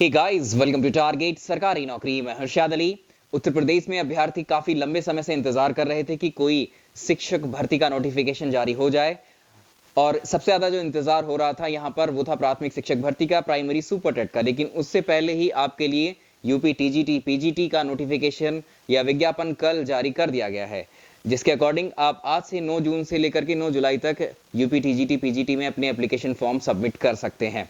Hey guys, welcome to target Sarkari Naukri. मैं हर्षाद अली। उत्तर प्रदेश में अभ्यर्थी काफी लंबे समय से इंतजार कर रहे थे कि कोई शिक्षक भर्ती का नोटिफिकेशन जारी हो जाए। और सबसे ज्यादा जो इंतजार हो रहा था यहाँ पर वो था प्राथमिक शिक्षक भर्ती का, प्राइमरी सुपर टेट का। लेकिन उससे पहले ही आपके लिए यूपी टीजीटी पीजीटी का नोटिफिकेशन या विज्ञापन कल जारी कर दिया गया है, जिसके अकॉर्डिंग आप आज से 9 जून से लेकर के 9 जुलाई तक यूपी टीजीटी पीजीटी में अपने एप्लीकेशन फॉर्म सबमिट कर सकते हैं।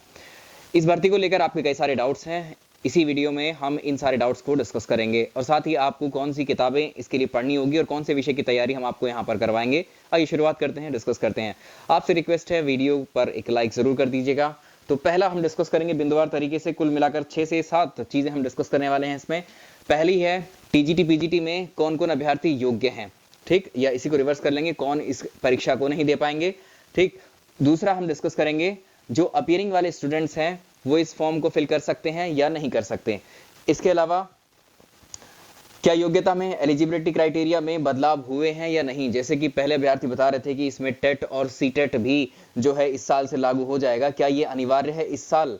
इस भर्ती को लेकर आपके कई सारे डाउट्स हैं। इसी वीडियो में हम इन सारे डाउट्स को डिस्कस करेंगे और साथ ही आपको कौन सी किताबें इसके लिए पढ़नी होगी और कौन से विषय की तैयारी हम आपको यहाँ पर करवाएंगे। आइए शुरुआत करते हैं, डिस्कस करते हैं। आपसे रिक्वेस्ट है, वीडियो पर एक लाइक जरूर कर दीजिएगा। तो पहला हम डिस्कस करेंगे बिंदुवार तरीके से, कुल मिलाकर 6 से 7 चीजें हम डिस्कस करने वाले हैं इसमें। पहली है टीजीटी पीजीटी में कौन कौन अभ्यर्थी योग्य हैं, ठीक, या इसी को रिवर्स कर लेंगे, कौन इस परीक्षा को नहीं दे पाएंगे, ठीक। दूसरा हम डिस्कस करेंगे जो अपीयरिंग वाले स्टूडेंट्स हैं वो इस फॉर्म को फिल कर सकते हैं या नहीं कर सकते। इसके अलावा क्या योग्यता में, एलिजिबिलिटी क्राइटेरिया में बदलाव हुए हैं या नहीं। जैसे कि पहले अभ्यर्थी बता रहे थे कि इसमें टेट और सीटेट भी जो है इस साल से लागू हो जाएगा। क्या ये अनिवार्य है इस साल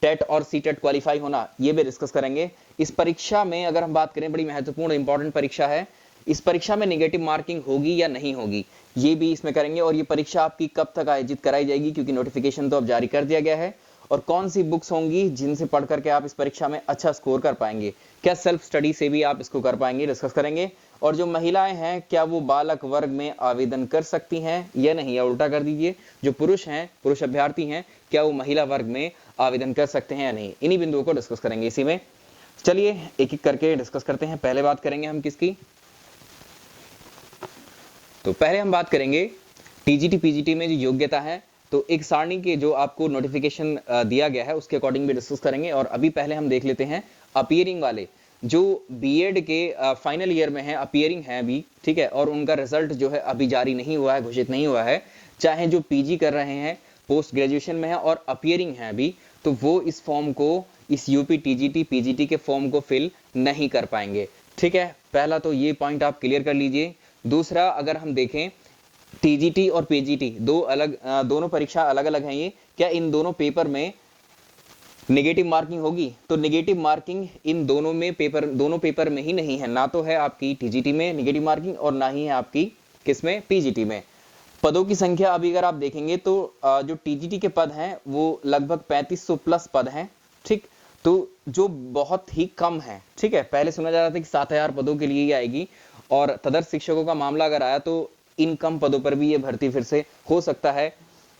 टेट और सीटेट क्वालिफाई होना, ये भी डिस्कस करेंगे। इस परीक्षा में अगर हम बात करें, बड़ी महत्वपूर्ण इंपॉर्टेंट परीक्षा है, इस परीक्षा में नेगेटिव मार्किंग होगी या नहीं होगी, ये भी इसमें करेंगे। और ये परीक्षा आपकी कब तक आयोजित कराई जाएगी, क्योंकि नोटिफिकेशन तो अब जारी कर दिया गया है। और कौन सी बुक्स होंगी जिनसे पढ़ करके आप इस परीक्षा में अच्छा स्कोर कर पाएंगे, क्या सेल्फ स्टडी से भी आप इसको कर पाएंगे, डिस्कस करेंगे। और जो महिलाएं हैं क्या वो बालक वर्ग में आवेदन कर सकती हैं या नहीं, या उल्टा कर दीजिए, जो पुरुष हैं, पुरुष अभ्यर्थी हैं, क्या वो महिला वर्ग में आवेदन कर सकते हैं या नहीं। इन्हीं बिंदुओं को डिस्कस करेंगे इसी में। चलिए एक एक करके डिस्कस करते हैं। पहले बात करेंगे हम किसकी, तो पहले हम बात करेंगे टीजीटी पीजीटी में जो योग्यता है। तो एक सारणी के जो आपको नोटिफिकेशन दिया गया है उसके अकॉर्डिंग भी डिस्कस करेंगे। और अभी पहले हम देख लेते हैं अपीयरिंग वाले जो बीएड के फाइनल ईयर में है, अपीयरिंग है अभी, ठीक है, और उनका रिजल्ट जो है अभी जारी नहीं हुआ है, घोषित नहीं हुआ है। चाहे जो पीजी कर रहे हैं, पोस्ट ग्रेजुएशन में है और अपीयरिंग है अभी, तो वो इस फॉर्म को, इस यूपी टीजीटी पीजीटी के फॉर्म को फिल नहीं कर पाएंगे, ठीक है। पहला तो ये पॉइंट आप क्लियर कर लीजिए। दूसरा, अगर हम देखें टीजीटी और पीजीटी दोनों परीक्षा अलग अलग हैं ये, क्या इन दोनों पेपर में नेगेटिव मार्किंग होगी, तो नेगेटिव मार्किंग इन दोनों पेपर में ही नहीं है। ना तो है आपकी टीजीटी में नेगेटिव मार्किंग और ना ही है आपकी किसमें, पीजीटी में। पदों की संख्या अभी अगर आप देखेंगे तो जो टीजीटी के पद हैं वो लगभग 3500 प्लस पद हैं, ठीक, तो जो बहुत ही कम है, ठीक है। पहले सुना जा रहा था कि 7000 पदों के लिए ही आएगी, और तदर्थ शिक्षकों का मामला अगर आया तो इन कम पदों पर भी ये भर्ती फिर से हो सकता है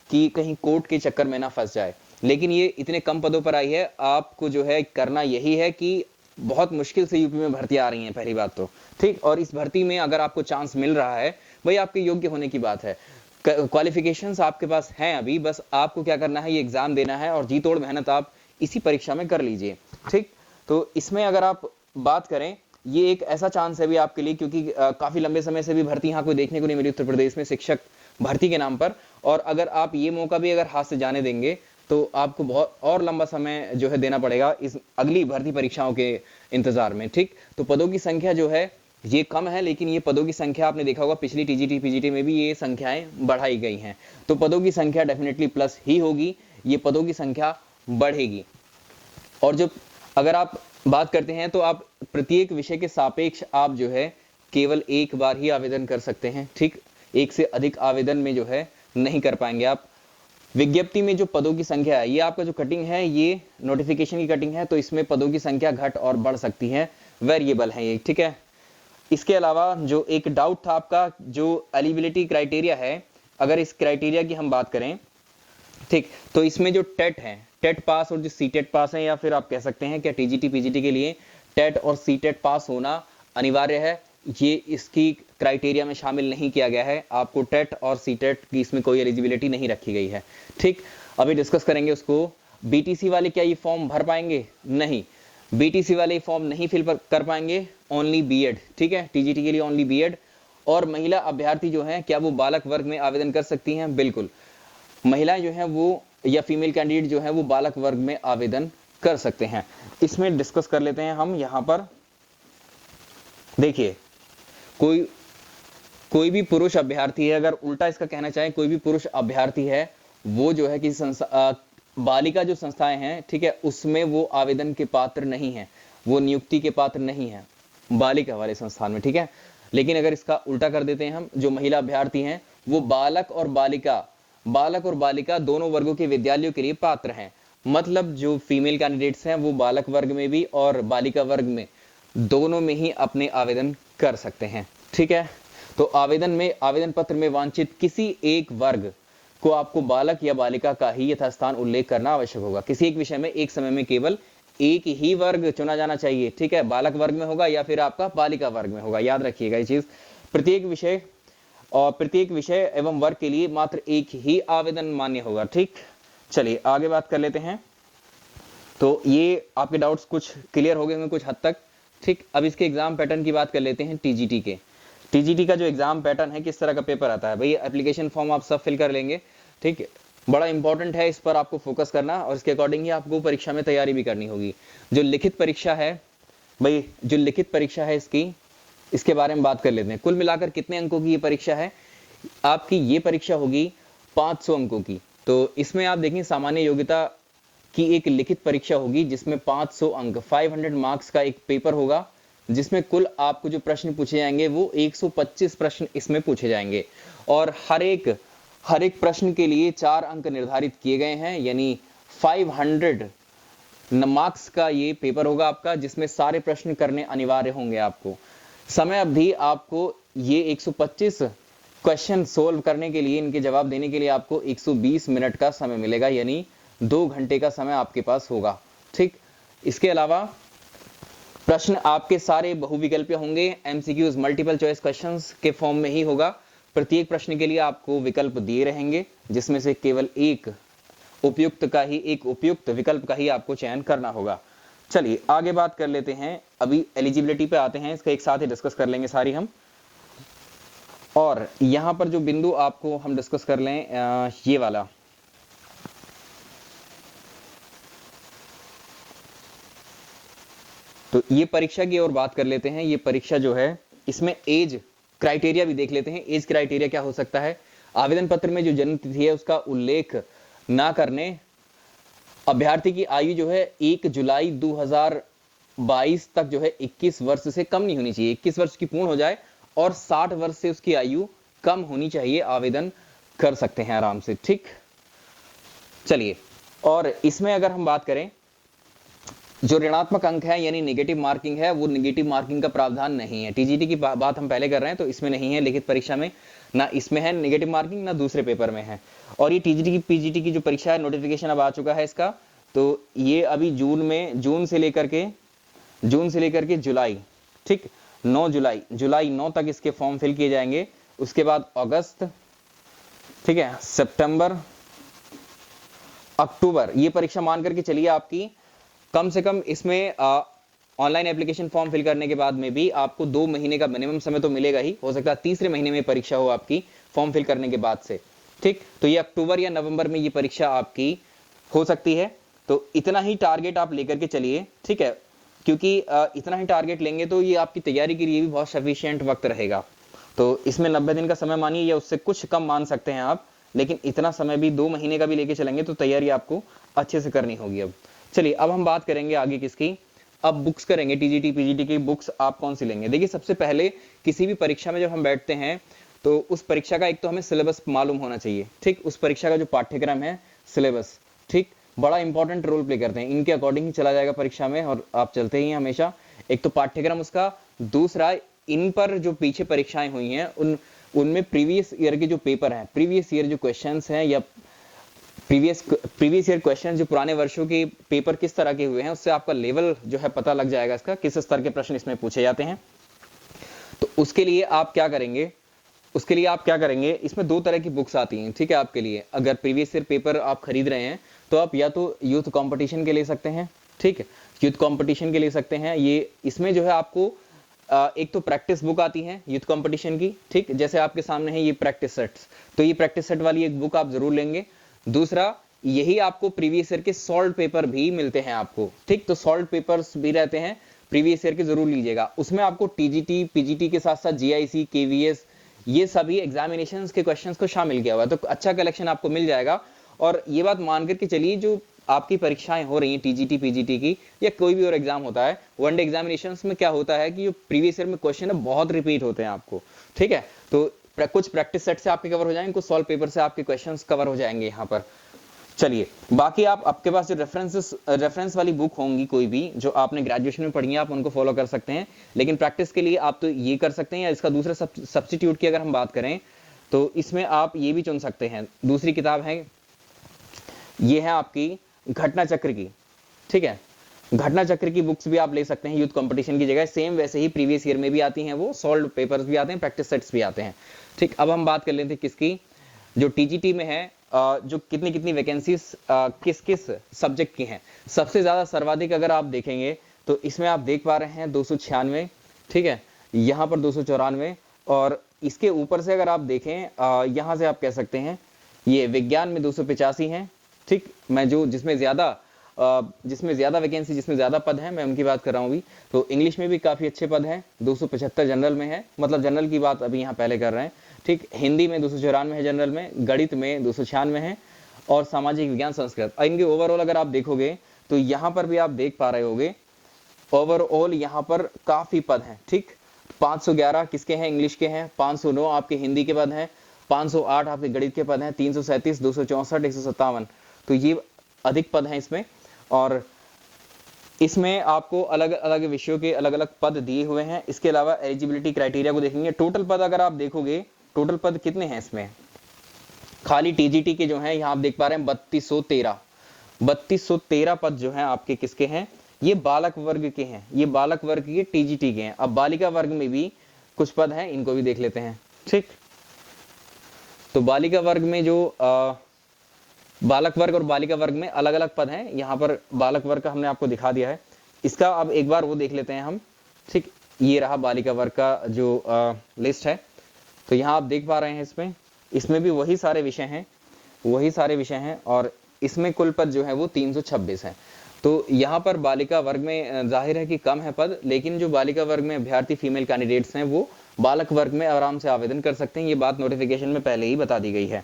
कि कहीं कोर्ट के चक्कर में ना फंस जाए। लेकिन ये इतने कम पदों पर आई है, आपको जो है करना यही है कि बहुत मुश्किल से यूपी में भर्ती आ रही है, पहली बात तो, ठीक। और इस भर्ती में अगर आपको चांस मिल रहा है, भाई आपके योग्य होने की बात है, क्वालिफिकेशंस आपके पास हैं अभी, बस आपको क्या करना है, ये एग्जाम देना है और जी तोड़ मेहनत आप इसी परीक्षा में कर लीजिए, ठीक। तो इसमें अगर आप बात करें, ये एक ऐसा चांस है भी आपके लिए, क्योंकि काफी लंबे समय से भी भर्ती यहाँ कोई देखने को नहीं मिली उत्तर प्रदेश में शिक्षक भर्ती के नाम पर। और अगर आप ये मौका भी अगर हाथ से जाने देंगे तो आपको बहुत और लंबा समय जो है देना पड़ेगा इस अगली भर्ती परीक्षाओं के इंतजार में, ठीक। तो पदों की संख्या जो है ये कम है, लेकिन ये पदों की संख्या आपने देखा होगा पिछली टीजीटी पीजीटी में भी ये संख्याएं बढ़ाई गई हैं। तो पदों की संख्या डेफिनेटली प्लस ही होगी, ये पदों की संख्या बढ़ेगी। और जो अगर आप बात करते हैं तो आप प्रत्येक विषय के सापेक्ष आप जो है केवल एक बार ही आवेदन कर सकते हैं, ठीक। एक से अधिक आवेदन में जो है नहीं कर पाएंगे आप। विज्ञप्ति में जो पदों की संख्या है, ये आपका जो कटिंग है ये नोटिफिकेशन की कटिंग है, तो इसमें पदों की संख्या घट और बढ़ सकती है, वेरिएबल है ये, ठीक है। इसके अलावा जो एक डाउट था आपका, जो एलिजिबिलिटी क्राइटेरिया है, अगर इस क्राइटेरिया की हम बात करें, ठीक, तो इसमें जो टेट है, टेट पास और जो सीटेट पास है, या फिर आप कह सकते हैं क्या टीजीटी पीजीटी के लिए टेट और सीटेट पास होना अनिवार्य है, ये इसकी क्राइटेरिया में शामिल नहीं किया गया है। आपको टेट और सीटेट की इसमें कोई एलिजिबिलिटी नहीं रखी गई है, ठीक। अभी डिस्कस करेंगे उसको। बीटीसी वाले क्या ये फॉर्म भर पाएंगे, नहीं, बीटीसी वाले फॉर्म नहीं फिल कर पाएंगे, ओनली बीएड, ठीक है, टीजीटी के लिए ओनली बीएड। और महिला अभ्यर्थी जो है क्या वो बालक वर्ग में आवेदन कर सकती हैं, बिल्कुल, महिलाएं जो है वो या फीमेल कैंडिडेट जो है वो बालक वर्ग में आवेदन कर सकते हैं। इसमें डिस्कस कर लेते हैं हम। यहां पर देखिए, कोई भी पुरुष अभ्यर्थी है, अगर उल्टा इसका कहना चाहें, कोई भी पुरुष अभ्यर्थी है वो जो है किसी बालिका जो संस्थाएं हैं, ठीक है, उसमें वो आवेदन के पात्र नहीं है, वो नियुक्ति के पात्र नहीं है बालिका वाले संस्थान में, ठीक है। लेकिन अगर इसका उल्टा कर देते हैं हम, जो महिला अभ्यर्थी हैं वो बालक और बालिका दोनों वर्गों के विद्यालयों के लिए पात्र हैं। मतलब जो फीमेल कैंडिडेट्स हैं वो बालक वर्ग में भी और बालिका वर्ग में दोनों में ही अपने आवेदन कर सकते हैं, ठीक है। तो आवेदन पत्र में वांछित किसी एक वर्ग को आपको बालक या बालिका का ही यथास्थान उल्लेख करना आवश्यक होगा। किसी एक विषय में एक समय में केवल एक ही वर्ग चुना जाना चाहिए, ठीक है, बालक वर्ग में होगा या फिर आपका बालिका वर्ग में होगा, याद रखिएगा ये चीज। प्रत्येक विषय एवं वर्ग के लिए मात्र एक ही आवेदन मान्य होगा, ठीक। चलिए आगे बात कर लेते हैं। तो ये आपके डाउट्स कुछ क्लियर हो गए होंगे कुछ हद तक, ठीक। अब इसके एग्जाम पैटर्न की बात कर लेते हैं। टीजीटी का जो एग्जाम पैटर्न है, किस तरह का पेपर आता है भाई। एप्लीकेशन फॉर्म आप सब फिल कर लेंगे, ठीक। बड़ा इंपॉर्टेंट है, इस पर आपको फोकस करना और इसके अकॉर्डिंग ही आपको परीक्षा में तैयारी भी करनी होगी। जो लिखित परीक्षा है भाई, जो लिखित परीक्षा है इसके बारे में बात कर लेते हैं। कुल मिलाकर कितने अंकों की ये परीक्षा है आपकी। ये परीक्षा होगी 500 अंकों की। तो इसमें आप देखें सामान्य योग्यता की एक लिखित परीक्षा होगी जिसमें 500 अंक 500 मार्क्स का एक पेपर होगा, जिसमें कुल आपको जो प्रश्न पूछे जाएंगे वो 125 प्रश्न इसमें पूछे जाएंगे और हर एक प्रश्न के लिए 4 अंक निर्धारित किए गए हैं, यानी 500 मार्क्स का ये पेपर होगा आपका, जिसमें सारे प्रश्न करने अनिवार्य होंगे आपको। समय अवधि आपको ये 125 क्वेश्चन सोल्व करने के लिए, इनके जवाब देने के लिए आपको 120 मिनट का समय मिलेगा, यानी 2 घंटे का समय आपके पास होगा, ठीक। इसके अलावा प्रश्न आपके सारे बहुविकल्पीय होंगे, एमसीक्यूज मल्टीपल चॉइस क्वेश्चंस के फॉर्म में ही होगा। प्रत्येक प्रश्न के लिए आपको विकल्प दिए रहेंगे, जिसमें से केवल एक उपयुक्त विकल्प का ही आपको चयन करना होगा। चलिए आगे बात कर लेते हैं। अभी एलिजिबिलिटी पे आते हैं, इसका एक साथ ही डिस्कस कर लेंगे सारी हम। और यहां पर जो बिंदु आपको हम डिस्कस कर लें, ये वाला, तो ये परीक्षा की ओर बात कर लेते हैं। ये परीक्षा जो है इसमें एज क्राइटेरिया भी देख लेते हैं। एज क्राइटेरिया क्या हो सकता है। आवेदन पत्र में जो जन्म तिथि है उसका उल्लेख ना करने, अभ्यर्थी की आयु जो है 1 जुलाई 2022 तक जो है 21 वर्ष से कम नहीं होनी चाहिए। 21 वर्ष की पूर्ण हो जाए और 60 वर्ष से उसकी आयु कम होनी चाहिए, आवेदन कर सकते हैं आराम से, ठीक। चलिए, और इसमें अगर हम बात करें, जो ऋणात्मक अंक है यानी नेगेटिव मार्किंग है, वो नेगेटिव मार्किंग का प्रावधान नहीं है। टीजीटी की बात हम पहले कर रहे हैं, तो इसमें नहीं है लिखित परीक्षा में, ना इसमें है नेगेटिव मार्किंग, ना दूसरे पेपर में है। और ये टीजीटी की पीजीटी की जो परीक्षा है, नोटिफिकेशन अब आ चुका है इसका, तो ये अभी जून से लेकर के जुलाई, ठीक, 9 जुलाई 9 तक इसके फॉर्म फिल किए जाएंगे। उसके बाद अगस्त, ठीक है, सितंबर, अक्टूबर, ये परीक्षा मान करके चलिए आपकी कम से कम इसमें ऑनलाइन एप्लीकेशन फॉर्म फिल करने के बाद में भी आपको 2 महीने का मिनिमम समय तो मिलेगा ही, हो सकता है तीसरे महीने में परीक्षा हो आपकी फॉर्म फिल करने के बाद से, ठीक। तो ये अक्टूबर या नवंबर में ये परीक्षा आपकी हो सकती है। तो इतना ही टारगेट आप लेकर के चलिए, ठीक है, क्योंकि इतना ही टारगेट लेंगे तो ये आपकी तैयारी के लिए भी बहुत सफिशिएंट वक्त रहेगा। तो इसमें 90 दिन का समय मानिए या उससे कुछ कम मान सकते हैं आप, लेकिन इतना समय भी 2 महीने का भी लेके चलेंगे तो तैयारी आपको अच्छे से करनी होगी। अब चलिए, अब हम बात करेंगे आगे किसकी। अब बुक्स करेंगे, टीजीटी पीजीटी की बुक्स आप कौन सी लेंगे। देखिए, सबसे पहले किसी भी परीक्षा में जब हम बैठते हैं तो उस परीक्षा का एक तो हमें सिलेबस मालूम होना चाहिए, ठीक। उस परीक्षा का जो पाठ्यक्रम है, सिलेबस, ठीक, बड़ा इंपॉर्टेंट रोल प्ले करते हैं। इनके अकॉर्डिंग ही चला जाएगा परीक्षा में और आप चलते ही हमेशा। एक तो पाठ्यक्रम उसका, दूसरा इन पर जो पीछे परीक्षाएं हुई हैं उनमें प्रीवियस ईयर के जो पेपर हैं, प्रीवियस ईयर जो क्वेश्चंस हैं या प्रीवियस ईयर क्वेश्चन, जो पुराने वर्षों के पेपर किस तरह के हुए हैं, उससे आपका लेवल जो है पता लग जाएगा इसका, किस स्तर के प्रश्न इसमें पूछे जाते हैं। तो उसके लिए आप क्या करेंगे, इसमें 2 तरह की बुक्स आती हैं, ठीक है। आपके लिए अगर प्रीवियस ईयर पेपर आप खरीद रहे हैं तो आप या तो यूथ कंपटीशन के ले सकते हैं, ठीक है, यूथ कंपटीशन के ले सकते हैं। ये इसमें जो है आपको एक तो प्रैक्टिस बुक आती है यूथ कंपटीशन की, ठीक, जैसे आपके सामने है ये प्रैक्टिस सेट्स, तो ये प्रैक्टिस सेट वाली एक बुक आप जरूर लेंगे। दूसरा, यही आपको प्रीवियस ईयर के सॉल्व पेपर भी मिलते हैं आपको, ठीक, तो सॉल्व पेपर्स भी रहते हैं प्रीवियस ईयर के, जरूर लीजिएगा। उसमें आपको टीजीटी पीजीटी के साथ साथ जीआईसी, केवीएस, ये सभी एग्जामिनेशंस के क्वेश्चंस को शामिल किया हुआ है, तो अच्छा कलेक्शन आपको मिल जाएगा। और ये बात मान करके चलिए जो आपकी परीक्षाएं हो रही हैं टीजीटी पीजीटी की या कोई भी और एग्जाम होता है, वनडे एग्जामिनेशंस में क्या होता है कि जो प्रीवियस ईयर में क्वेश्चन है बहुत रिपीट होते हैं आपको, ठीक है। तो कुछ प्रैक्टिस सेट से आपके कवर हो जाएंगे, कुछ सॉल्व पेपर से आपके क्वेश्चंस कवर हो जाएंगे यहाँ पर। चलिए बाकी आपके पास जो रेफरेंस वाली बुक होंगी कोई भी जो आपने ग्रेजुएशन में पढ़ी है, आप उनको फॉलो कर सकते हैं, लेकिन प्रैक्टिस के लिए आप तो ये कर सकते हैं, या इसका दूसरा सब्स्टिट्यूट की अगर हम बात करें तो इसमें आप ये भी चुन सकते हैं। दूसरी किताब है, ये है आपकी घटना चक्र की, ठीक है। घटना चक्र की बुक्स भी आप ले सकते हैं यूथ कंपटीशन की जगह, सेम वैसे ही प्रीवियस ईयर में भी आती हैं, वो सॉल्व पेपर्स भी आते हैं, प्रैक्टिस सेट्स भी आते हैं, ठीक। अब हम बात कर लेते हैं किसकी, जो टीजीटी में है, जो कितनी कितनी वैकेंसीज किस किस सब्जेक्ट की हैं। सबसे ज्यादा सर्वाधिक अगर आप देखेंगे तो इसमें आप देख पा रहे हैं 296, ठीक है, यहाँ पर 294, और इसके ऊपर से अगर आप देखें यहाँ से आप कह सकते हैं ये विज्ञान में 285 हैं, ठीक। मैं जो जिसमें ज्यादा वैकेंसी, जिसमें ज्यादा पद हैं, मैं उनकी बात कर रहा हूँ अभी। तो इंग्लिश में भी काफी अच्छे पद हैं, 275 जनरल में है, मतलब जनरल की बात अभी यहाँ पहले कर रहे हैं, ठीक। हिंदी में 294 है जनरल में, गणित में 296 है, और सामाजिक विज्ञान संस्कृत। इनके ओवरऑल अगर आप देखोगे तो यहाँ पर भी आप देख पा रहे होगे ओवरऑल यहाँ पर काफी पद हैं, ठीक। 511 किसके हैं, इंग्लिश के हैं, 509 आपके हिंदी के पद हैं, 508 आपके गणित के पद हैं, 337, 264, 157, तो ये अधिक पद हैं इसमें। और इसमें आपको अलग अलग विषयों के अलग अलग पद दिए हुए हैं। इसके अलावा एलिजिबिलिटी क्राइटेरिया को देखेंगे, टोटल पद अगर आप देखोगे, टोटल पद कितने हैं इसमें, खाली टीजीटी के जो हैं यहाँ आप देख पा रहे हैं 3213 पद जो हैं आपके किसके हैं, ये बालक वर्ग के हैं, ये बालक वर्ग के टीजीटी के हैं। अब बालिका वर्ग में भी कुछ पद हैं, इनको भी देख लेते हैं, ठीक। तो बालिका वर्ग में जो बालक वर्ग और बालिका वर्ग में अलग अलग पद हैं, यहाँ पर बालक वर्ग का हमने आपको दिखा दिया है, इसका अब एक बार वो देख लेते हैं हम, ठीक। ये रहा बालिका वर्ग का जो लिस्ट है, तो यहाँ आप देख पा रहे हैं इसमें भी वही सारे विषय हैं, और इसमें कुल पद जो है वो 326 है। तो यहाँ पर बालिका वर्ग में जाहिर है कि कम है पद, लेकिन जो बालिका वर्ग में अभ्यर्थी फीमेल कैंडिडेट्स हैं वो बालक वर्ग में आराम से आवेदन कर सकते हैं, ये बात नोटिफिकेशन में पहले ही बता दी गई है।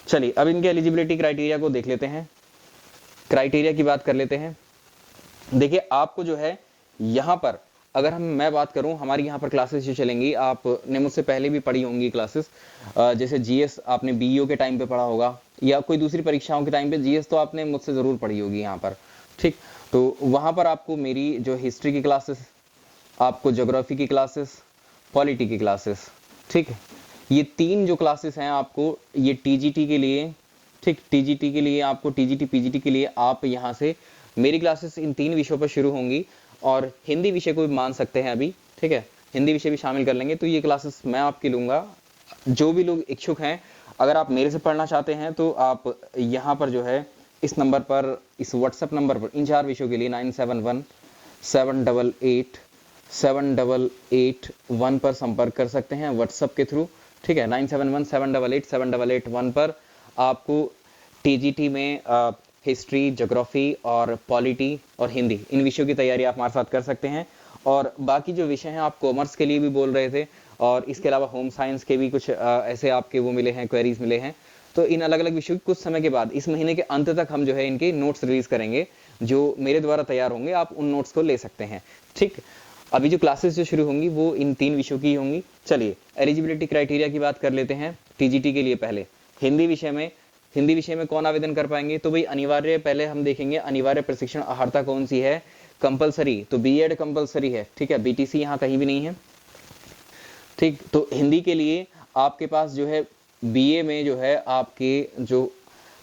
चलिए अब इनके एलिजिबिलिटी क्राइटेरिया को देख लेते हैं, क्राइटेरिया की बात कर लेते हैं। देखिए आपको जो है यहाँ पर अगर मैं बात करूं, हमारी यहाँ पर क्लासेस जो चलेंगी, आपने मुझसे पहले भी पढ़ी होंगी क्लासेस, जैसे जीएस आपने बीईओ के टाइम पे पढ़ा होगा, या कोई दूसरी परीक्षाओं के टाइम पे जीएस तो आपने मुझसे जरूर पढ़ी होगी यहाँ पर, ठीक। तो वहाँ पर आपको मेरी जो हिस्ट्री की क्लासेस, आपको ज्योग्राफी की क्लासेस, पॉलिटी की क्लासेस, ठीक, ये 3 जो क्लासेस हैं आपको, ये टीजीटी के लिए, ठीक, टीजीटी के लिए आपको, टीजीटी पीजीटी के लिए आप यहाँ से मेरी क्लासेस इन 3 विषयों पर शुरू होंगी, और हिंदी विषय को भी मान सकते हैं अभी, ठीक है, हिंदी विषय भी शामिल कर लेंगे। तो ये क्लासेस मैं आपकी लूंगा। जो भी लोग इच्छुक हैं, अगर आप मेरे से पढ़ना चाहते हैं तो आप यहाँ पर जो है इस नंबर पर, इस व्हाट्सएप नंबर पर इन 4 विषयों के लिए 9717887881 पर संपर्क कर सकते हैं व्हाट्सएप के थ्रू, ठीक है। 9717887881 पर आपको टीजीटी में हिस्ट्री, ज्योग्राफी और पॉलिटी और हिंदी, इन विषयों की तैयारी आप हमारे साथ कर सकते हैं। और बाकी जो विषय हैं, आप कॉमर्स के लिए भी बोल रहे थे, और इसके अलावा होम साइंस के भी कुछ ऐसे आपके वो मिले हैं, क्वेरीज मिले हैं। तो इन अलग अलग विषयों कुछ समय के बाद, इस महीने के अंत तक हम जो है इनके नोट्स रिलीज करेंगे, जो मेरे द्वारा तैयार होंगे, आप उन नोट्स को ले सकते हैं, ठीक। अभी जो क्लासेस जो शुरू होंगी वो इन 3 विषयों की होंगी। चलिए एलिजिबिलिटी क्राइटेरिया की बात कर लेते हैं टीजीटी के लिए। पहले हिंदी विषय में कौन आवेदन कर पाएंगे, तो भाई अनिवार्य, पहले हम देखेंगे अनिवार्य प्रशिक्षण अर्हता कौन सी है, कंपलसरी, तो बीएड कंपलसरी है, ठीक है, बीटीसी यहाँ कहीं भी नहीं है, ठीक। तो हिंदी के लिए आपके पास जो है बीए में जो है आपके जो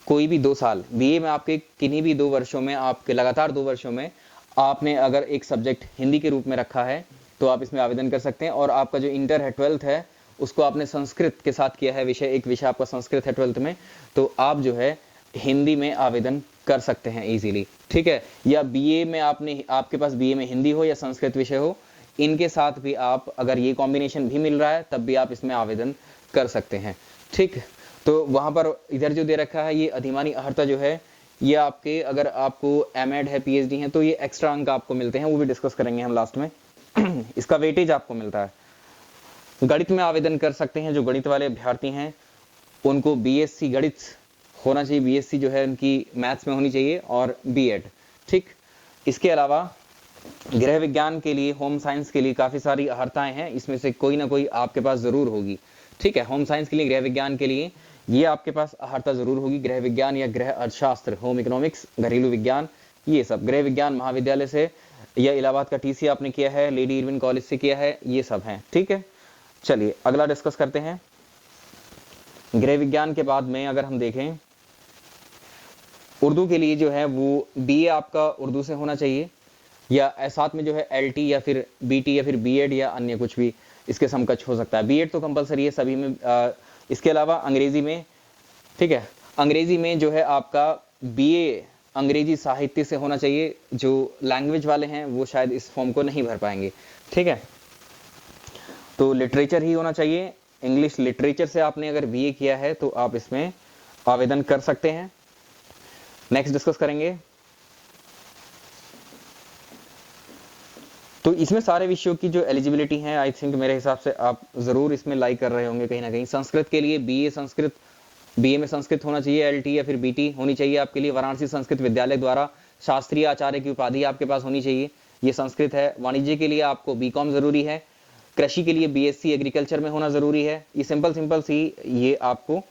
कोई भी 2 साल, बीए में आपके किन्हीं भी 2 वर्षों में, आपके लगातार 2 वर्षों में आपने अगर एक सब्जेक्ट हिंदी के रूप में रखा है तो आप इसमें आवेदन कर सकते हैं। और आपका जो इंटर है, 12th है, उसको आपने संस्कृत के साथ किया है विषय, एक विषय आपका संस्कृत है 12th में, तो आप जो है हिंदी में आवेदन कर सकते हैं इजीली, ठीक है। या बीए में आपके पास बीए में हिंदी हो या संस्कृत विषय हो, इनके साथ भी आप, अगर ये कॉम्बिनेशन भी मिल रहा है तब भी आप इसमें आवेदन कर सकते हैं, ठीक। तो वहां पर इधर जो दे रखा है, ये अधिमानी अर्हता जो है, ये आपके, अगर आपको एमएड है, पीएचडी है, तो ये एक्स्ट्रा अंक आपको मिलते हैं, वो भी डिस्कस करेंगे हम लास्ट में। इसका वेटेज आपको मिलता है। गणित में आवेदन कर सकते हैं, जो गणित वाले अभ्यर्थी हैं उनको बीएससी गणित होना चाहिए, बीएससी जो है उनकी मैथ्स में होनी चाहिए और बीएड। ठीक, इसके अलावा गृह विज्ञान के लिए, होम साइंस के लिए काफी सारी अर्हताएं हैं, इसमें से कोई ना कोई आपके पास जरूर होगी। ठीक है, होम साइंस के लिए, गृह विज्ञान के लिए ये आपके पास अर्हता जरूर होगी, गृह विज्ञान या गृह अर्थशास्त्र, होम इकोनॉमिक्स, घरेलू विज्ञान, ये सब। गृह विज्ञान महाविद्यालय से या इलाहाबाद का टीसी आपने किया है, लेडी इरविन कॉलेज से किया है, ये सब हैं। ठीक है, चलिए अगला डिस्कस करते हैं। गृह विज्ञान के बाद में अगर हम देखें, उर्दू के लिए जो है वो बीए आपका उर्दू से होना चाहिए, या साथ में जो है एलटी या फिर बीटी या फिर बीएड या अन्य कुछ भी इसके समकक्ष हो सकता है। बीएड तो कंपलसरी है सभी में। इसके अलावा अंग्रेजी में, ठीक है, अंग्रेजी में जो है आपका बीए अंग्रेजी साहित्य से होना चाहिए। जो लैंग्वेज वाले हैं वो शायद इस फॉर्म को नहीं भर पाएंगे। ठीक है, तो लिटरेचर ही होना चाहिए। इंग्लिश लिटरेचर से आपने अगर बीए किया है तो आप इसमें आवेदन कर सकते हैं। नेक्स्ट डिस्कस करेंगे। तो इसमें सारे विषयों की जो एलिजिबिलिटी है, आई थिंक मेरे हिसाब से आप जरूर इसमें लाइक कर रहे होंगे कहीं ना कहीं। संस्कृत के लिए बीए संस्कृत, बीए में संस्कृत होना चाहिए, एलटी या फिर बीटी होनी चाहिए आपके लिए। वाराणसी संस्कृत विद्यालय द्वारा शास्त्रीय आचार्य की उपाधि आपके पास होनी चाहिए, ये संस्कृत है। वाणिज्य के लिए आपको बीकॉम जरूरी है। कृषि के लिए बीएससी एग्रीकल्चर में होना जरूरी है। ये सिंपल सी ये आपको,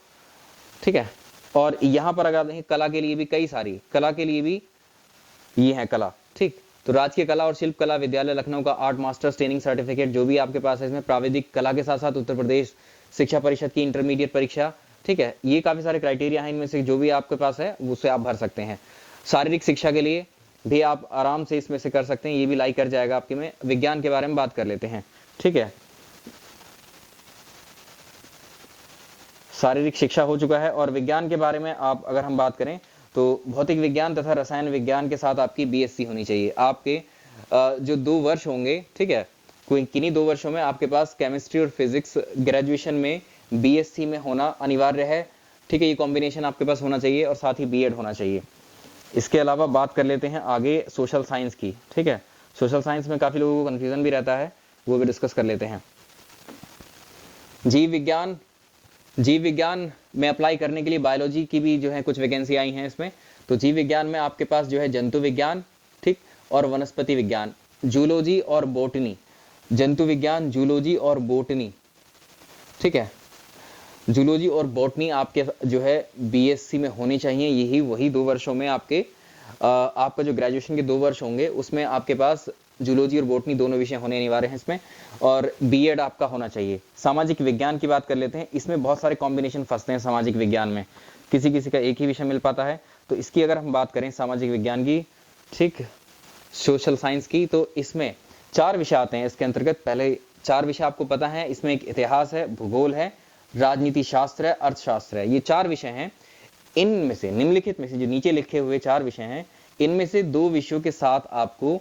ठीक है। और यहाँ पर अगर देखें कला के लिए भी कई सारी, कला के लिए भी ये है कला, ठीक। तो राजकीय कला और शिल्प कला विद्यालय लखनऊ का आर्ट मास्टर्स ट्रेनिंग सर्टिफिकेट जो भी आपके पास है, इसमें प्राविधिक कला के साथ साथ उत्तर प्रदेश शिक्षा परिषद की इंटरमीडिएट परीक्षा, ठीक है। ये काफी सारे क्राइटेरिया हैं, इनमें से जो भी आपके पास है उससे आप भर सकते हैं। शारीरिक शिक्षा के लिए भी आप आराम से इसमें से कर सकते हैं, ये भी लाइक कर जाएगा आपके में। विज्ञान के बारे में बात कर लेते हैं, ठीक है। शारीरिक शिक्षा हो चुका है। और विज्ञान के बारे में आप अगर हम बात करें तो भौतिक विज्ञान तथा रसायन विज्ञान के साथ आपकी बीएससी होनी चाहिए। आपके जो 2 वर्ष होंगे, ठीक है, कोई किन्हीं 2 वर्षों में आपके पास केमिस्ट्री और फिजिक्स ग्रेजुएशन में बीएससी में होना अनिवार्य है, ठीक है। ये कॉम्बिनेशन आपके पास होना चाहिए और साथ ही बीएड होना चाहिए। इसके अलावा बात कर लेते हैं आगे सोशल साइंस की, ठीक है। सोशल साइंस में काफी लोगों को कंफ्यूजन भी रहता है, वो भी डिस्कस कर लेते हैं। जीव विज्ञान में अप्लाई करने के लिए बायोलॉजी की भी जो है कुछ वैकेंसी आई हैं इसमें। तो जीव विज्ञान में आपके पास जो है जंतु विज्ञान, ठीक, और वनस्पति विज्ञान, जूलॉजी और बोटनी। जंतु विज्ञान, जूलॉजी और बोटनी, ठीक है। जूलॉजी और बोटनी आपके जो है बीएससी में होनी चाहिए। यही वही 2 वर्षों में आपका जो ग्रेजुएशन के 2 वर्ष होंगे उसमें आपके पास जूलॉजी और बोटनी दोनों विषय होने अनिवार्य हैं इसमें, और बीएड आपका होना चाहिए। सामाजिक विज्ञान की बात कर लेते हैं। इसमें बहुत सारे कॉम्बिनेशन फंसते हैं सामाजिक विज्ञान में, किसी किसी का एक ही विषय मिल पाता है। तो इसकी अगर हम बात करें सामाजिक विज्ञान की, ठीक, सोशल साइंस की, तो इसमें 4 विषय आते हैं इसके अंतर्गत। पहले 4 विषय आपको पता है, इसमें एक इतिहास है, भूगोल है, राजनीति शास्त्र है, अर्थशास्त्र है। ये 4 विषय हैं। इनमें से निम्नलिखित में से जो नीचे लिखे हुए 4 विषय हैं, इनमें से 2 विषयों के साथ आपको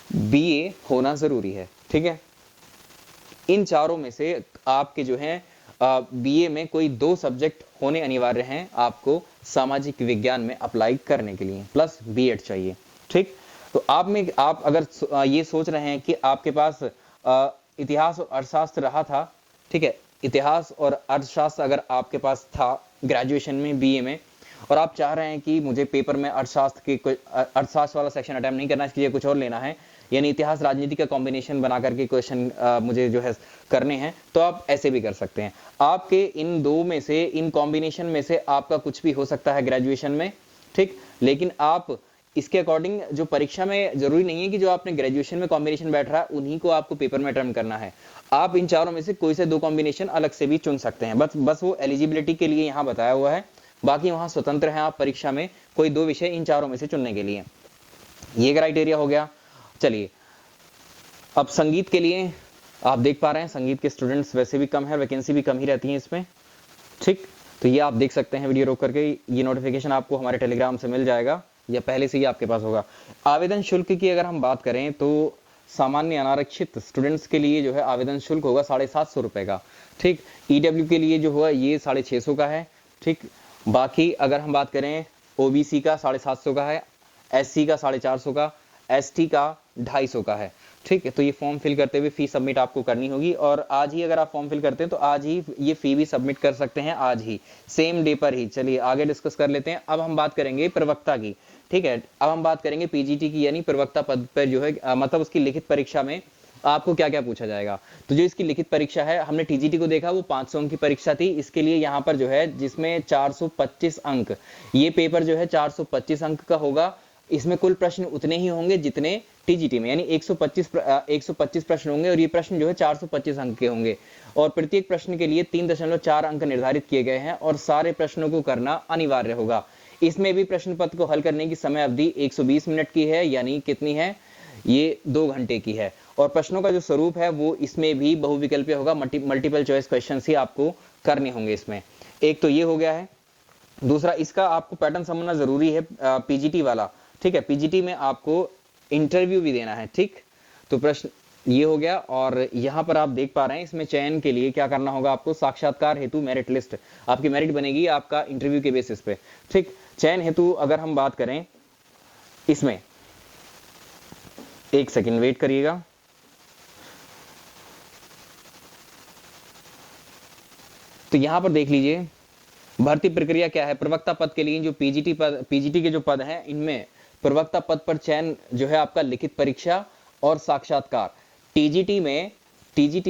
बीए होना जरूरी है, ठीक है। इन चारों में से आपके जो है बीए में कोई 2 सब्जेक्ट होने अनिवार्य हैं आपको सामाजिक विज्ञान में अप्लाई करने के लिए, प्लस बीएड चाहिए, ठीक। तो आप अगर ये सोच रहे हैं कि आपके पास इतिहास और अर्थशास्त्र रहा था, ठीक है, इतिहास और अर्थशास्त्र अगर आपके पास था ग्रेजुएशन में बीए में, और आप चाह रहे हैं कि मुझे पेपर में अर्थशास्त्र वाला सेक्शन अटेम्प्ट नहीं करना, इसके लिए कुछ और लेना है, यानी इतिहास राजनीति का कॉम्बिनेशन बना करके क्वेश्चन मुझे जो है करने हैं, तो आप ऐसे भी कर सकते हैं। आपके इन 2 में से, इन कॉम्बिनेशन में से आपका कुछ भी हो सकता है ग्रेजुएशन में, ठीक। लेकिन आप इसके अकॉर्डिंग जो परीक्षा में, जरूरी नहीं है कि जो आपने ग्रेजुएशन में कॉम्बिनेशन बैठ रहा है उन्हीं को आपको पेपर में अटेम्प्ट करना है। आप इन चारों में से कोई से 2 कॉम्बिनेशन अलग से भी चुन सकते हैं। बस वो एलिजिबिलिटी के लिए यहाँ बताया हुआ है, बाकी वहां स्वतंत्र हैं आप परीक्षा में कोई 2 विषय इन चारों में से चुनने के लिए। ये क्राइटेरिया हो गया। चलिए अब संगीत के लिए आप देख पा रहे हैं, संगीत के स्टूडेंट्स वैसे भी कम है, वैकेंसी भी कम ही रहती है इसमें, ठीक। तो ये आप देख सकते हैं वीडियो रोक करके, ये नोटिफिकेशन आपको हमारे टेलीग्राम से मिल जाएगा या पहले से ही आपके पास होगा। आवेदन शुल्क की अगर हम बात करें तो सामान्य अनारक्षित स्टूडेंट्स के लिए जो है आवेदन शुल्क होगा 750 रुपए का, ठीक। ईडब्ल्यू के लिए जो हुआ ये 650 का है, ठीक। बाकी अगर हम बात करें ओबीसी का 750 का है, एससी का 450 का, एसटी का 250 का है। ठीक है, तो ये फॉर्म फिल करते हुए फी सबमिट आपको करनी होगी, और आज ही अगर आप फॉर्म फिल करते हैं तो आज ही ये फी भी सबमिट कर सकते हैं, आज ही सेम डे पर ही। चलिए आगे डिस्कस कर लेते हैं। अब हम बात करेंगे प्रवक्ता की। ठीक है, अब हम बात करेंगे पीजीटी की, यानी प्रवक्ता पद पर जो है मतलब उसकी लिखित परीक्षा में आपको क्या क्या पूछा जाएगा। तो जो इसकी लिखित परीक्षा है, हमने टीजीटी को देखा वो 500 अंक की परीक्षा थी। इसके लिए यहाँ पर जो है जिसमें 425 अंक, ये पेपर जो है 425 अंक का होगा। इसमें कुल प्रश्न उतने ही होंगे जितने टीजीटी में, यानी 125 प्रश्न होंगे, और ये प्रश्न जो है 425 अंक के होंगे। और प्रत्येक प्रश्न के लिए 3.4 अंक निर्धारित किए गए हैं, और सारे प्रश्नों को करना अनिवार्य होगा। इसमें भी प्रश्न पत्र को हल करने की समय अवधि 120 मिनट की है, यानी कितनी है, ये 2 घंटे की है। और प्रश्नों का जो स्वरूप है वो इसमें भी बहुविकल्पीय होगा, मल्टीपल चॉइस क्वेश्चन ही आपको करने होंगे इसमें। एक तो ये हो गया है। दूसरा, इसका आपको पैटर्न समझना जरूरी है पीजीटी वाला। ठीक है, पीजीटी में आपको इंटरव्यू भी देना है। ठीक, तो प्रश्न ये हो गया। और यहाँ पर आप देख पा रहे हैं इसमें चयन के लिए क्या करना होगा आपको, साक्षात्कार हेतु मेरिट लिस्ट, आपकी मेरिट बनेगी आपका इंटरव्यू के बेसिस पे। ठीक, चयन हेतु अगर हम बात करें इसमें, एक सेकंड वेट करिएगा। तो यहां पर देख लीजिए भर्ती प्रक्रिया क्या है। प्रवक्ता पद के लिए जो पीजीटी के जो पद हैं, इनमें प्रवक्ता पद पर चयन जो है आपका लिखित परीक्षा और साक्षात्कार। टीजीटी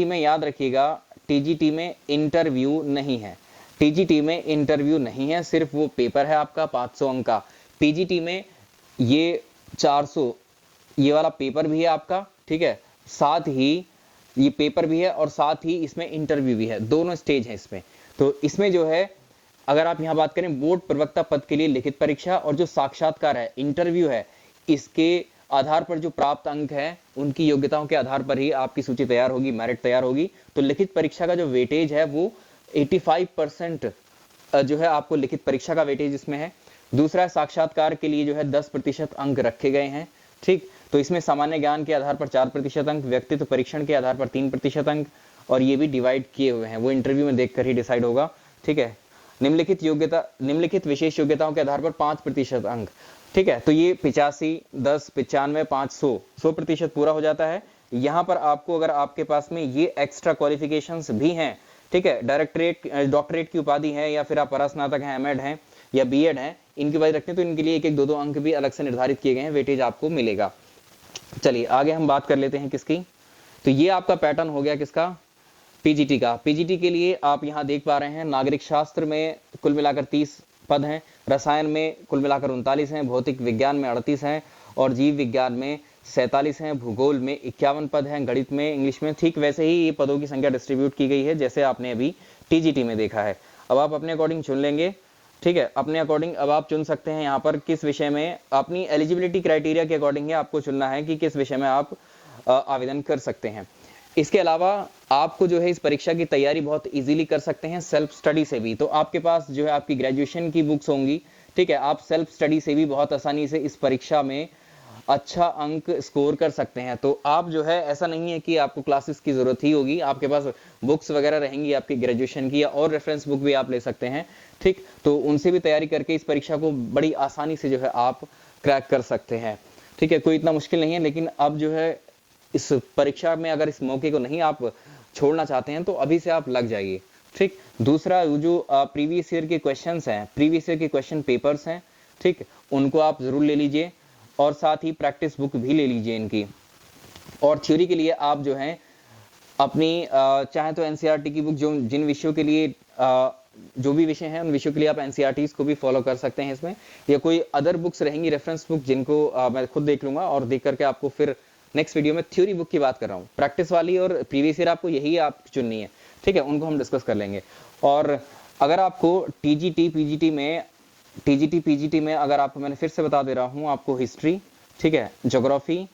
में याद रखिएगा, टीजीटी में इंटरव्यू नहीं है। टीजीटी में इंटरव्यू नहीं है, सिर्फ वो पेपर है आपका 500 अंक का। पीजीटी में ये 400, ये वाला पेपर भी है आपका। ठीक है, साथ ही ये पेपर भी है और साथ ही इसमें इंटरव्यू भी है, दोनों स्टेज है इसमें। तो इसमें जो है अगर आप यहां बात करें बोर्ड प्रवक्ता पद के लिए लिखित परीक्षा और जो साक्षात्कार है, इंटरव्यू है, इसके आधार पर जो प्राप्त अंक है उनकी योग्यताओं के आधार पर ही आपकी सूची तैयार होगी, मेरिट तैयार होगी। तो लिखित परीक्षा का जो वेटेज है वो 85% जो है आपको लिखित परीक्षा का वेटेज इसमें है। दूसरा, साक्षात्कार के लिए जो है 10% अंक रखे गए हैं। ठीक, तो इसमें सामान्य ज्ञान के आधार पर 4% अंक, व्यक्तित्व परीक्षण के आधार पर 3% अंक, और ये भी डिवाइड किए हुए हैं, वो इंटरव्यू में देखकर ही डिसाइड होगा। ठीक है, निम्नलिखित विशेष योग्यताओं के आधार पर 5% अंक। ठीक है, तो ये 85, 10, 95, 500, 100% पूरा हो जाता है। यहाँ पर आपको अगर आपके पास में ये एक्स्ट्रा क्वालिफिकेशंस भी हैं, ठीक है, डॉक्टरेट की उपाधि है, या फिर आप परास्नातक हैं, एमएड हैं या बीएड हैं, इनकी बात रखते हैं तो इनके लिए 1-1, 2-2 अंक भी अलग से निर्धारित किए गए हैं, वेटेज आपको मिलेगा। चलिए आगे हम बात कर लेते हैं किसकी। तो ये आपका पैटर्न हो गया किसका, पीजीटी का। पीजीटी के लिए आप यहाँ देख पा रहे हैं नागरिक शास्त्र में कुल मिलाकर 30 पद हैं, रसायन में कुल मिलाकर 39 हैं, भौतिक विज्ञान में 38 हैं, और जीव विज्ञान में 47 हैं, भूगोल में 51 पद हैं, गणित में, इंग्लिश में। ठीक वैसे ही ये पदों की संख्या डिस्ट्रीब्यूट की गई है जैसे आपने अभी टीजीटी में देखा है। अब आप अपने अकॉर्डिंग चुन लेंगे। ठीक है, अपने अकॉर्डिंग अब आप चुन सकते हैं यहाँ पर किस विषय में, अपनी एलिजिबिलिटी क्राइटेरिया के अकॉर्डिंग आपको चुनना है कि किस विषय में आप आवेदन कर सकते हैं। इसके अलावा आपको जो है इस परीक्षा की तैयारी बहुत इजीली कर सकते हैं सेल्फ स्टडी से भी। तो आपके पास जो है आपकी ग्रेजुएशन की बुक्स होंगी। ठीक है, आप सेल्फ स्टडी से भी बहुत आसानी से इस परीक्षा में अच्छा अंक स्कोर कर सकते हैं। तो आप जो है ऐसा नहीं है कि आपको क्लासेस की जरूरत ही होगी, आपके पास बुक्स वगैरह रहेंगी आपकी ग्रेजुएशन की, या और रेफरेंस बुक भी आप ले सकते हैं। ठीक, तो उनसे भी तैयारी करके इस परीक्षा को बड़ी आसानी से जो है आप क्रैक कर सकते हैं। ठीक है, कोई इतना मुश्किल नहीं है। लेकिन अब जो है इस परीक्षा में अगर इस मौके को नहीं आप छोड़ना चाहते हैं तो अभी से आप लग जाइए। ठीक, दूसरा जो प्रीवियस ईयर के क्वेश्चंस हैं, प्रीवियस ईयर के क्वेश्चन पेपर्स हैं, ठीक, उनको आप जरूर ले लीजिए, और साथ ही प्रैक्टिस बुक भी ले लीजिए इनकी। और थ्योरी के लिए आप जो है अपनी चाहे तो एनसीईआरटी की बुक, जो जिन विषयों के लिए जो भी विषय हैं उन विषयों के लिए आप एनसीईआरटीज को भी फॉलो कर सकते हैं इसमें, या कोई अदर बुक्स रहेंगी रेफरेंस बुक जिनको मैं खुद देख लूंगा और देख करके आपको फिर नेक्स्ट वीडियो में थ्योरी बुक की बात कर रहा हूँ, प्रैक्टिस वाली और प्रीवियस ईयर आपको यही आप चुननी है। ठीक है, उनको हम डिस्कस कर लेंगे। और अगर आपको टीजीटी पीजीटी में अगर आपको, मैंने फिर से बता दे रहा हूँ, आपको हिस्ट्री, ठीक है, ज्योग्राफी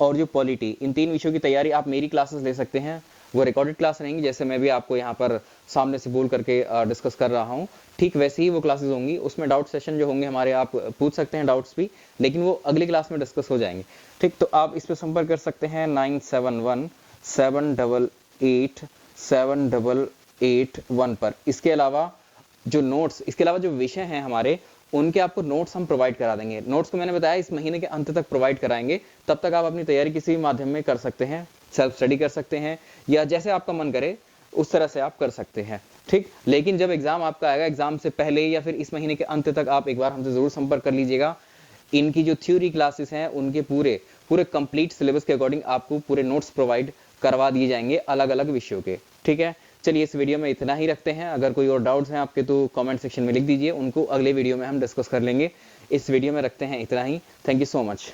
और जो पॉलिटी, इन 3 विषयों की तैयारी आप मेरी क्लासेस ले सकते हैं। वो रिकॉर्डेड क्लास रहेंगी, जैसे मैं भी आपको यहाँ पर सामने से बोल करके डिस्कस कर रहा हूँ, ठीक वैसे ही वो क्लासेस होंगी। उसमें डाउट सेशन जो होंगे हमारे, आप पूछ सकते हैं डाउट्स भी, लेकिन वो अगली क्लास में डिस्कस हो जाएंगे। ठीक, तो आप इस पर संपर्क कर सकते हैं 9717887881 पर। इसके अलावा जो नोट्स, इसके अलावा जो विषय हैं हमारे, उनके आपको नोट्स हम प्रोवाइड करा देंगे। नोट्स को मैंने बताया इस महीने के अंत तक प्रोवाइड कराएंगे, तब तक आप अपनी तैयारी किसी भी माध्यम में कर सकते हैं, सेल्फ स्टडी कर सकते हैं या जैसे आपका मन करे उस तरह से आप कर सकते हैं, ठीक। लेकिन जब एग्जाम आपका आएगा, एग्जाम से पहले या फिर इस महीने के अंत तक आप एक बार हमसे जरूर संपर्क कर लीजिएगा। इनकी जो थ्योरी क्लासेस हैं उनके पूरे कंप्लीट सिलेबस के अकॉर्डिंग आपको पूरे नोट्स प्रोवाइड करवा दिए जाएंगे अलग अलग विषयों के, ठीक है। चलिए इस वीडियो में इतना ही रखते हैं। अगर कोई और डाउट्स हैं आपके तो कमेंट सेक्शन में लिख दीजिए, उनको अगले वीडियो में हम डिस्कस कर लेंगे। इस वीडियो में रखते हैं इतना ही। Thank you so much.